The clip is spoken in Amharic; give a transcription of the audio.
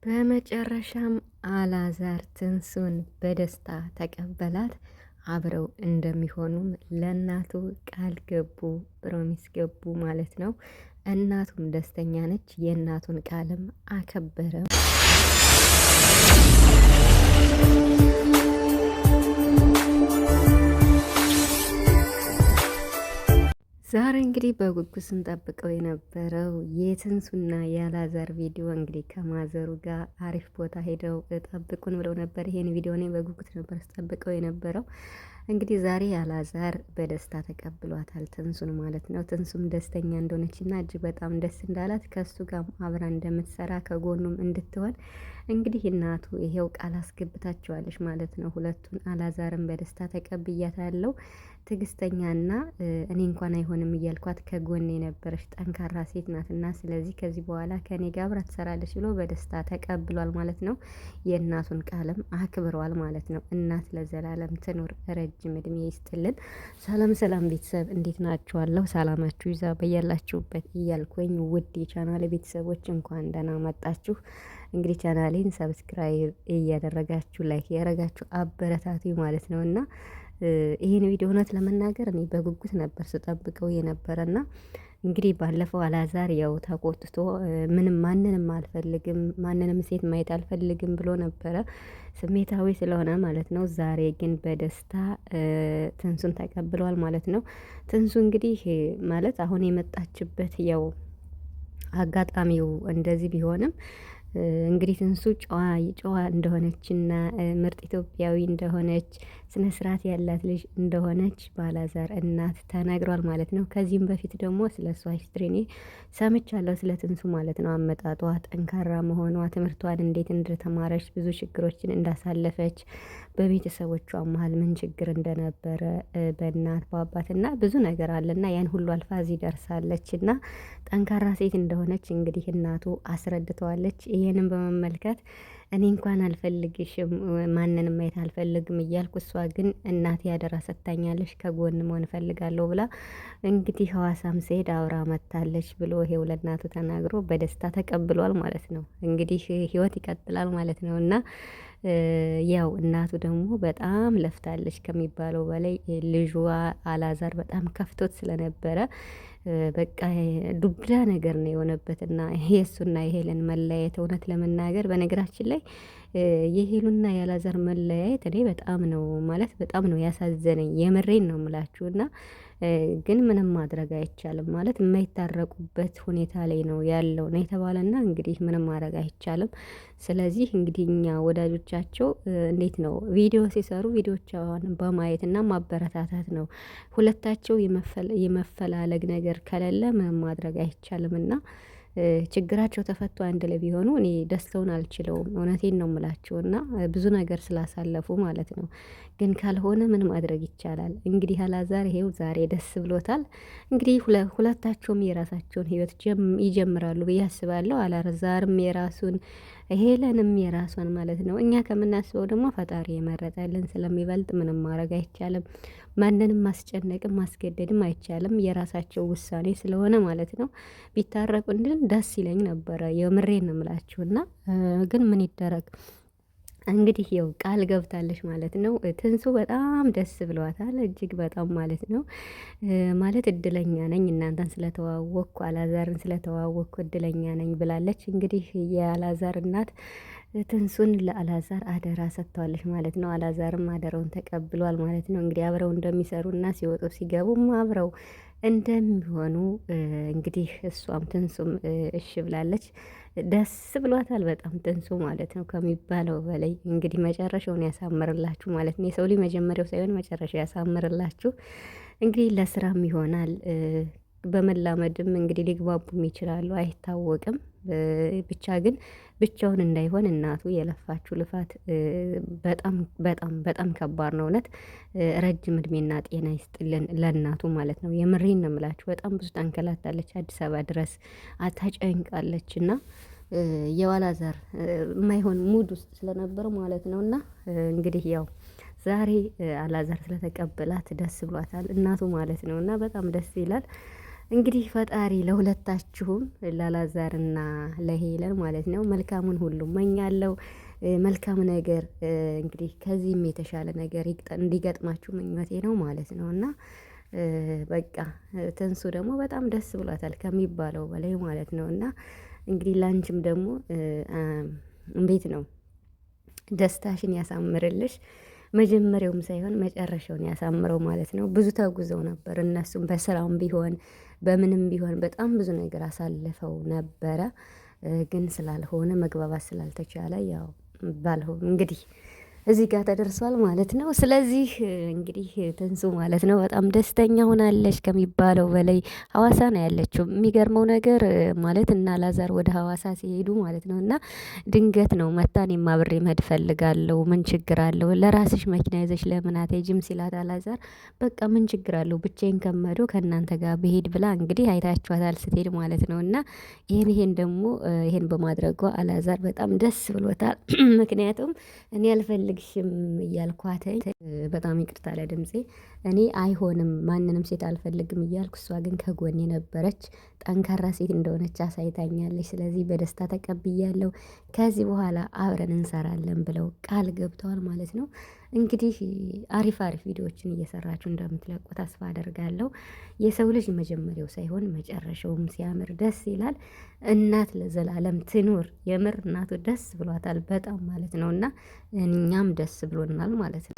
በመጨረሻም አላዛር ትንሱን በደስታ ተቀበላት። አብረው እንደሚሆኑም ለእናቱ ቃል ገቡ፣ ፕሮሚስ ገቡ ማለት ነው። እናቱም ደስተኛ ነች። የእናቱን ቃልም አከበረ። ዛሬ እንግዲህ በጉጉት ስንጠብቀው የነበረው የትንሱና የአላዛር ቪዲዮ እንግዲህ ከማዘሩ ጋር አሪፍ ቦታ ሄደው ጠብቁን ብለው ነበር። ይሄን ቪዲዮ እኔ በጉጉት ነበር ስጠብቀው የነበረው። እንግዲህ ዛሬ አላዛር በደስታ ተቀብሏታል ትንሱን ማለት ነው። ትንሱም ደስተኛ እንደሆነችና እጅግ በጣም ደስ እንዳላት ከሱ ጋር አብራ እንደምትሰራ ከጎኑም እንድትሆን እንግዲህ እናቱ ይሄው ቃል አስገብታቸዋለች ማለት ነው። ሁለቱን አላዛርን በደስታ ተቀብያታለሁ። ትዕግስተኛና እኔ እንኳን አይሆንም እያልኳት ከጎኔ የነበረች ጠንካራ ሴት ናትና ስለዚህ ከዚህ በኋላ ከኔ ጋር አብራ ትሰራለች ብሎ በደስታ ተቀብሏል ማለት ነው። የእናቱን ቃልም አክብረዋል ማለት ነው። እናት ለዘላለም ትኑር፣ ረጅም እድሜ ይስጥልን። ሰላም ሰላም ቤተሰብ እንዴት ናችኋለሁ? ሰላማችሁ ይዛ በያላችሁበት እያልኩኝ ውድ የቻናል ቤተሰቦች እንኳን ደህና መጣችሁ። እንግዲህ ቻናሌን ሰብስክራይብ እያደረጋችሁ ላይክ እያደረጋችሁ አበረታቱ ማለት ነው። እና ይሄን ቪዲዮ እውነት ለመናገር እኔ በጉጉት ነበር ስጠብቀው የነበረና እንግዲህ ባለፈው አላዛር ያው ተቆጥቶ ምንም ማንንም አልፈልግም ማንንም ሴት ማየት አልፈልግም ብሎ ነበረ፣ ስሜታዊ ስለሆነ ማለት ነው። ዛሬ ግን በደስታ ትንሱን ተቀብለዋል ማለት ነው። ትንሱ እንግዲህ ማለት አሁን የመጣችበት ያው አጋጣሚው እንደዚህ ቢሆንም እንግዲህ ትንሱ ጨዋ እንደሆነችና ምርጥ ኢትዮጵያዊ እንደሆነች ስነ ስርዓት ያላት ልጅ እንደሆነች ባላዛር እናት ተናግሯል ማለት ነው። ከዚህም በፊት ደግሞ ስለ እሷ ሂስትሪ እኔ ሰምቻለሁ፣ ስለ ትንሱ ማለት ነው። አመጣጧ፣ ጠንካራ መሆኗ፣ ትምህርቷን እንዴት እንደተማረች፣ ብዙ ችግሮችን እንዳሳለፈች፣ በቤተሰቦቿ መሀል ምን ችግር እንደነበረ በእናት በአባትና ብዙ ነገር አለና ያን ሁሉ አልፋ እዚህ ደርሳለች እና ጠንካራ ሴት እንደሆነች እንግዲህ እናቱ አስረድተዋለች። ይሄንን በመመልከት እኔ እንኳን አልፈልግሽም ማንንም ማየት አልፈልግም እያልኩ እሷ ግን እናቴ ያደራ ሰጥታኛለች ከጎን መሆን እፈልጋለሁ ብላ እንግዲህ ሐዋሳም ስሄድ አውራ መታለች ብሎ ይሄው ለእናቱ ተናግሮ በደስታ ተቀብሏል ማለት ነው። እንግዲህ ህይወት ይቀጥላል ማለት ነው እና ያው እናቱ ደግሞ በጣም ለፍታለች ከሚባለው በላይ ልጇ አላዛር በጣም ከፍቶት ስለነበረ በቃ ዱብዳ ነገር ነው የሆነበትና የእሱና የሄለን መለያየት እውነት ለመናገር በነገራችን ላይ የሄሉና ያላዛር መለያየት እኔ በጣም ነው ማለት በጣም ነው ያሳዘነኝ። የምሬን ነው የምላችሁ እና ግን ምንም ማድረግ አይቻልም ማለት የማይታረቁበት ሁኔታ ላይ ነው ያለው ነው የተባለና እንግዲህ ምንም ማድረግ አይቻልም። ስለዚህ እንግዲህ እኛ ወዳጆቻቸው እንዴት ነው ቪዲዮ ሲሰሩ ቪዲዮቿን በማየት እና ማበረታታት ነው። ሁለታቸው የመፈላለግ ነገር ከሌለ ምንም ማድረግ አይቻልምና ችግራቸው ተፈቶ አንድ ላይ ቢሆኑ እኔ ደስተውን አልችለውም። እውነቴን ነው የምላችሁ እና ብዙ ነገር ስላሳለፉ ማለት ነው። ግን ካልሆነ ምን ማድረግ ይቻላል? እንግዲህ አላዛር ይሄው ዛሬ ደስ ብሎታል። እንግዲህ ሁለታቸውም የራሳቸውን ህይወት ይጀምራሉ ብዬ አስባለሁ። አላዛርም የራሱን ሄለንም የራሷን ማለት ነው። እኛ ከምናስበው ደግሞ ፈጣሪ የመረጠልን ስለሚበልጥ ምንም ማድረግ አይቻልም። ማንንም ማስጨነቅም ማስገደድም አይቻልም። የራሳቸው ውሳኔ ስለሆነ ማለት ነው። ቢታረቁልን ደስ ይለኝ ነበረ። የምሬን ነው የምላችሁና ግን ምን ይደረግ እንግዲህ ያው ቃል ገብታለች ማለት ነው። ትንሱ በጣም ደስ ብሏታል እጅግ በጣም ማለት ነው። ማለት እድለኛ ነኝ እናንተን ስለተዋወቅኩ አላዛርን ስለተዋወቅኩ እድለኛ ነኝ ብላለች። እንግዲህ የአላዛር እናት ትንሱን ለአላዛር አደራ ሰጥተዋለች ማለት ነው። አላዛርም አደራውን ተቀብሏል ማለት ነው። እንግዲህ አብረው እንደሚሰሩና ሲወጡ ሲገቡም አብረው እንደሚሆኑ እንግዲህ እሷም ትንሱም እሺ ብላለች። ደስ ብሏታል በጣም ትንሱ ማለት ነው ከሚባለው በላይ። እንግዲህ መጨረሻውን ያሳምርላችሁ ማለት ነው። የሰው ልጅ መጀመሪያው ሳይሆን መጨረሻው ያሳምርላችሁ። እንግዲህ ለስራም ይሆናል በመላመድም እንግዲህ ሊግባቡም ይችላሉ አይታወቅም። ብቻ ግን ብቻውን እንዳይሆን እናቱ የለፋችሁ ልፋት በጣም በጣም በጣም ከባድ ነው እውነት። ረጅም እድሜና ጤና ይስጥልን ለእናቱ ማለት ነው። የምሬን ነው የምላችሁ በጣም ብዙ ታንከላታለች አዲስ አበባ ድረስ ተጨንቃለች እና የአላዛር የማይሆን ሙድ ውስጥ ስለነበር ማለት ነው። እና እንግዲህ ያው ዛሬ አላዛር ስለተቀበላት ደስ ብሏታል እናቱ ማለት ነው። እና በጣም ደስ ይላል። እንግዲህ ፈጣሪ ለሁለታችሁም ላላዛርና ለሄለን ማለት ነው መልካሙን ሁሉ መኛለው። መልካም ነገር እንግዲህ ከዚህም የተሻለ ነገር እንዲገጥማችሁ ምኞቴ ነው ማለት ነው። እና በቃ ትንሱ ደግሞ በጣም ደስ ብሏታል ከሚባለው በላይ ማለት ነው። እና እንግዲህ ላንቺም ደግሞ እንዴት ነው ደስታሽን ያሳምርልሽ። መጀመሪያውም ሳይሆን መጨረሻውን ያሳምረው ማለት ነው። ብዙ ተጉዘው ነበር እነሱም በስራውም ቢሆን በምንም ቢሆን በጣም ብዙ ነገር አሳልፈው ነበረ። ግን ስላልሆነ መግባባት ስላልተቻለ ያው ባልሆነ እንግዲህ እዚህ ጋር ተደርሷል ማለት ነው። ስለዚህ እንግዲህ ትንሱ ማለት ነው በጣም ደስተኛ ሆናለች ከሚባለው በላይ። ሐዋሳ ነው ያለችው። የሚገርመው ነገር ማለት እና አላዛር ወደ ሐዋሳ ሲሄዱ ማለት ነው እና ድንገት ነው መታን የማብሬ መሄድ ፈልጋለሁ ምን ችግር አለው ለራስሽ መኪና ይዘሽ ለምን አትሄጂም ሲላት አላዛር በቃ ምን ችግር አለው ብቻዬን ከመዶ ከእናንተ ጋር ብሄድ ብላ እንግዲህ አይታችኋታል ስትሄድ ማለት ነው። እና ይሄን ደግሞ ይሄን በማድረጓ አላዛር በጣም ደስ ብሎታል። ምክንያቱም እኔ አልፈልግሽም እያልኳት በጣም ይቅርታ ለድምፄ እኔ አይሆንም ማንንም ሴት አልፈልግም እያልኩ እሷ ግን ከጎኔ ነበረች። ጠንካራ ሴት እንደሆነች አሳይታኛለች። ስለዚህ በደስታ ተቀብያለሁ። ከዚህ በኋላ አብረን እንሰራለን ብለው ቃል ገብተዋል ማለት ነው። እንግዲህ አሪፍ አሪፍ ቪዲዮዎችን እየሰራችሁ እንደምትለቁ ተስፋ አደርጋለሁ። የሰው ልጅ መጀመሪያው ሳይሆን መጨረሻውም ሲያምር ደስ ይላል። እናት ለዘላለም ትኑር። የምር እናቱ ደስ ብሏታል በጣም ማለት ነው። እና እኛም ደስ ብሎናል ማለት ነው።